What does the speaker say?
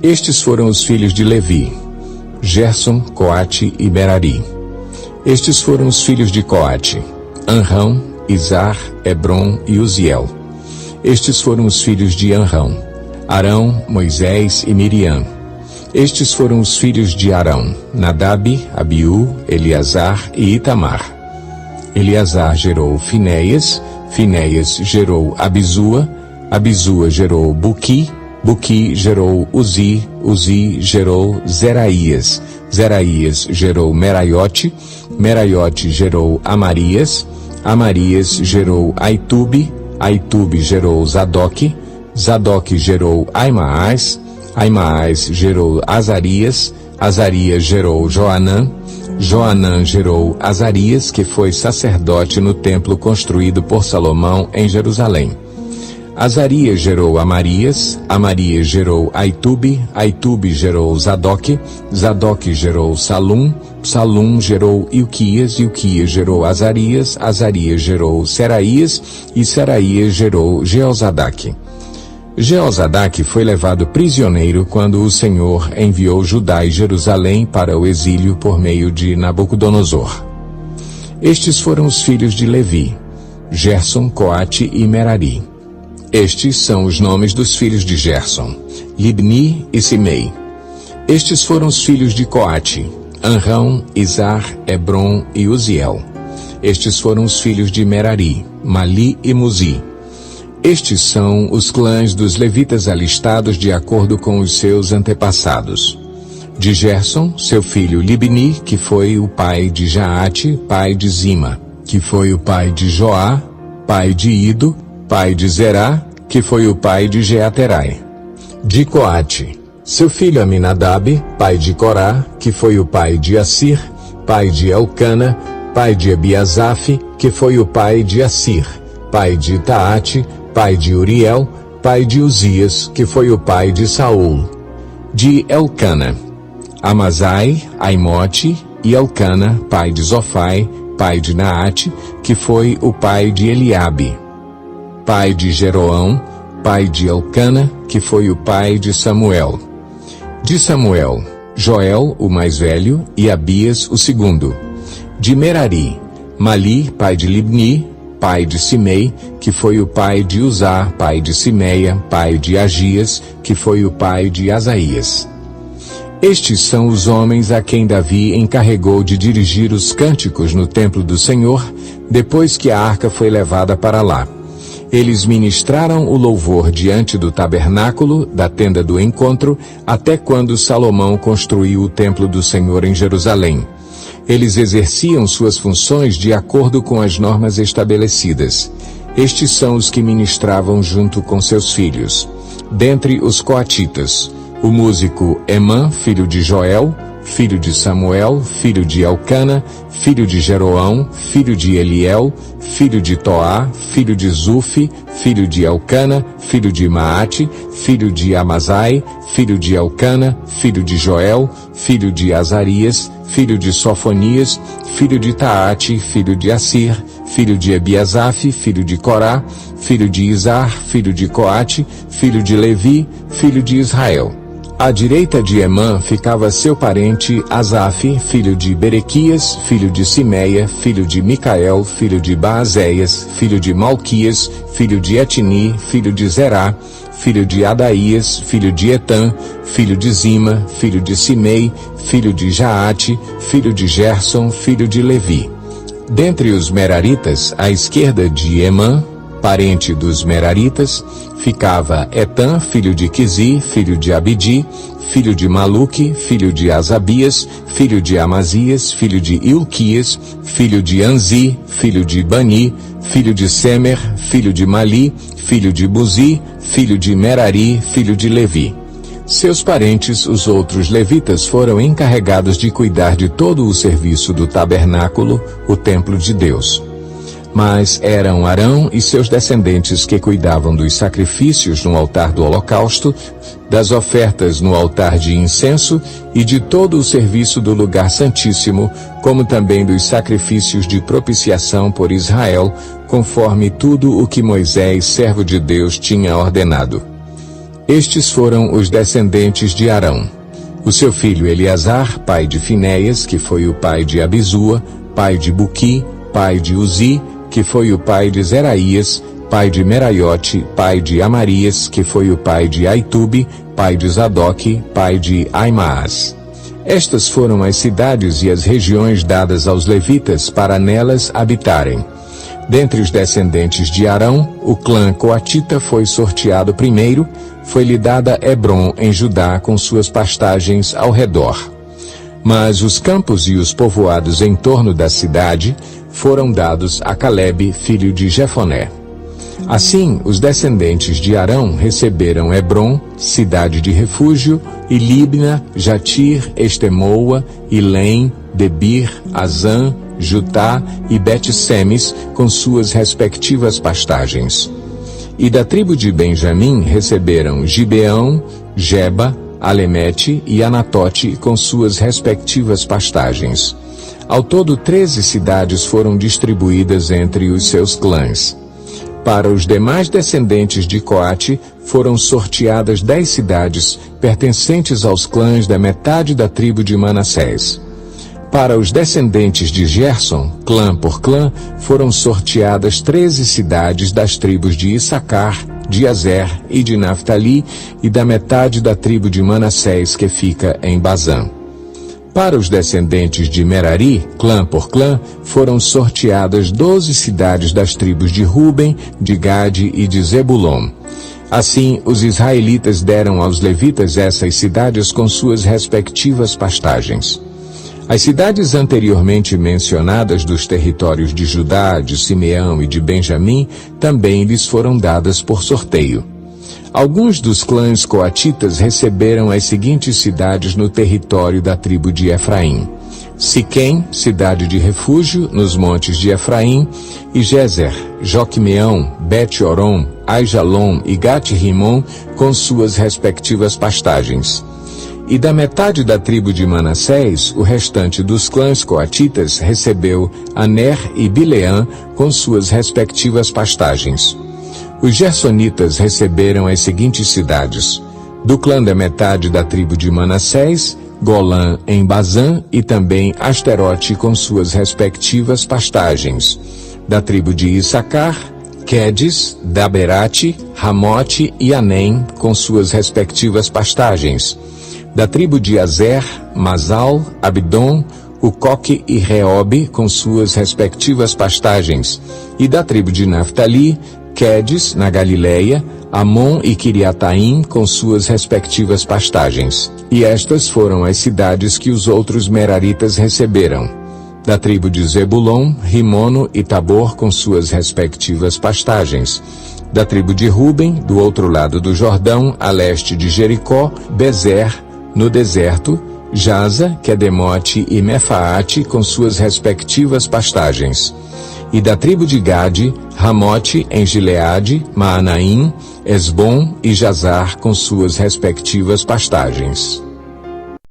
Estes foram os filhos de Levi: Gerson, Coate e Merari. Estes foram os filhos de Coate: Anrão, Izar, Hebron e Uziel. Estes foram os filhos de Anrão: Arão, Moisés e Miriam. Estes foram os filhos de Arão: Nadab, Abiú, Eleazar e Itamar. Eleazar gerou Finéias, Finéias gerou Abisua, Abisua gerou Buqui, Buqui gerou Uzi, Uzi gerou Zeraías, Zeraías gerou Meraiote, Meraiote gerou Amarias, Amarias gerou Aitube, Aitube gerou Zadoque, Zadoque gerou Aimaas, Aimaas gerou Azarias, Azarias gerou Joanã, Joanã gerou Azarias, que foi sacerdote no templo construído por Salomão em Jerusalém. Azarias gerou Amarias, Amarias gerou Aitube, Aitube gerou Zadoque, Zadoque gerou Salum, Salum gerou Ilquias, Ilquias gerou Azarias, Azarias gerou Seraías e Seraías gerou Jeozadaque. Jeozadaque foi levado prisioneiro quando o Senhor enviou Judá e Jerusalém para o exílio por meio de Nabucodonosor. Estes foram os filhos de Levi: Gerson, Coate e Merari. Estes são os nomes dos filhos de Gerson: Libni e Simei. Estes foram os filhos de Coate: Anrão, Izar, Hebron e Uziel. Estes foram os filhos de Merari: Mali e Muzi. Estes são os clãs dos levitas alistados de acordo com os seus antepassados. De Gerson, seu filho Libni, que foi o pai de Jaate, pai de Zima, que foi o pai de Joá, pai de Ido, pai de Zerá, que foi o pai de Jeaterai. De Coate, seu filho Aminadab, pai de Corá, que foi o pai de Assir, pai de Elcana, pai de Ebiasaf, que foi o pai de Assir, pai de Taate, pai de Uriel, pai de Uzias, que foi o pai de Saul. De Elcana, Amazai, Aimote e Elcana, pai de Zofai, pai de Naate, que foi o pai de Eliabe. Pai de Jeroão, pai de Elcana, que foi o pai de Samuel. De Samuel, Joel, o mais velho, e Abias, o segundo. De Merari, Mali, pai de Libni, pai de Simei, que foi o pai de Uzá, pai de Simeia, pai de Agias, que foi o pai de Asaías. Estes são os homens a quem Davi encarregou de dirigir os cânticos no templo do Senhor, depois que a arca foi levada para lá. Eles ministraram o louvor diante do tabernáculo, da tenda do encontro, até quando Salomão construiu o templo do Senhor em Jerusalém. Eles exerciam suas funções de acordo com as normas estabelecidas. Estes são os que ministravam junto com seus filhos. Dentre os coatitas, o músico Emã, filho de Joel, filho de Samuel, filho de Elcana, filho de Jeroão, filho de Eliel, filho de Toá, filho de Zufi, filho de Elcana, filho de Maate, filho de Amazai, filho de Elcana, filho de Joel, filho de Azarias, filho de Sofonias, filho de Taate, filho de Assir, filho de Ebiasaf, filho de Corá, filho de Izar, filho de Coate, filho de Levi, filho de Israel. À direita de Emã ficava seu parente Asaf, filho de Berequias, filho de Simeia, filho de Micael, filho de Baazéias, filho de Malquias, filho de Etni, filho de Zerá, filho de Adaías, filho de Etã, filho de Zima, filho de Simei, filho de Jaate, filho de Gerson, filho de Levi. Dentre os Meraritas, à esquerda de Emã, parente dos Meraritas, ficava Etã, filho de Quizi, filho de Abidi, filho de Maluque, filho de Asabias, filho de Amazias, filho de Ilquias, filho de Anzi, filho de Bani, filho de Semer, filho de Mali, filho de Buzi, filho de Merari, filho de Levi. Seus parentes, os outros levitas, foram encarregados de cuidar de todo o serviço do tabernáculo, o templo de Deus. Mas eram Arão e seus descendentes que cuidavam dos sacrifícios no altar do holocausto, das ofertas no altar de incenso e de todo o serviço do lugar santíssimo, como também dos sacrifícios de propiciação por Israel, conforme tudo o que Moisés, servo de Deus, tinha ordenado. Estes foram os descendentes de Arão. O seu filho Eleazar, pai de Finéias, que foi o pai de Abisua, pai de Buqui, pai de Uzi, que foi o pai de Zeraías, pai de Meraiote, pai de Amarias, que foi o pai de Aitube, pai de Zadoque, pai de Aimaas. Estas foram as cidades e as regiões dadas aos levitas para nelas habitarem. Dentre os descendentes de Arão, o clã coatita foi sorteado primeiro, foi-lhe dada Hebrom em Judá com suas pastagens ao redor. Mas os campos e os povoados em torno da cidade foram dados a Calebe, filho de Jefoné. Assim, os descendentes de Arão receberam Hebrom, cidade de refúgio, e Libna, Jatir, Estemoa, Ilém, Debir, Azã, Jutá e Bet-Semes, com suas respectivas pastagens. E da tribo de Benjamim receberam Gibeão, Geba, Alemete e Anatote, com suas respectivas pastagens. Ao todo 13 cidades foram distribuídas entre os seus clãs. Para os demais descendentes de Coate, foram sorteadas 10 cidades, pertencentes aos clãs da metade da tribo de Manassés. Para os descendentes de Gerson, clã por clã, foram sorteadas 13 cidades das tribos de Issacar, de Azer e de Naftali, e da metade da tribo de Manassés que fica em Bazã. Para os descendentes de Merari, clã por clã, foram sorteadas 12 cidades das tribos de Ruben, de Gade e de Zebulon. Assim, os israelitas deram aos levitas essas cidades com suas respectivas pastagens. As cidades anteriormente mencionadas dos territórios de Judá, de Simeão e de Benjamim também lhes foram dadas por sorteio. Alguns dos clãs coatitas receberam as seguintes cidades no território da tribo de Efraim: Siquém, cidade de refúgio, nos montes de Efraim, e Gezer, Joquimeão, Bet-Oron, Aijalon e Gat-Rimon, com suas respectivas pastagens. E da metade da tribo de Manassés, o restante dos clãs coatitas recebeu Aner e Bileã, com suas respectivas pastagens. Os gersonitas receberam as seguintes cidades: do clã da metade da tribo de Manassés, Golã em Bazã e também Asterote com suas respectivas pastagens. Da tribo de Issacar, Quedes, Daberate, Ramote e Anem com suas respectivas pastagens. Da tribo de Azer, Masal, Abdon, Ucoque e Reobe com suas respectivas pastagens. E da tribo de Naftali, Quedes, na Galileia, Amon e Quiriataim com suas respectivas pastagens. E estas foram as cidades que os outros meraritas receberam. Da tribo de Zebulon, Rimono e Tabor com suas respectivas pastagens. Da tribo de Ruben, do outro lado do Jordão, a leste de Jericó, Bezer, no deserto, Jaza, Quedemote e Mefaate com suas respectivas pastagens. E da tribo de Gade, Ramote em Gileade, Maanaim, Esbom e Jazar com suas respectivas pastagens.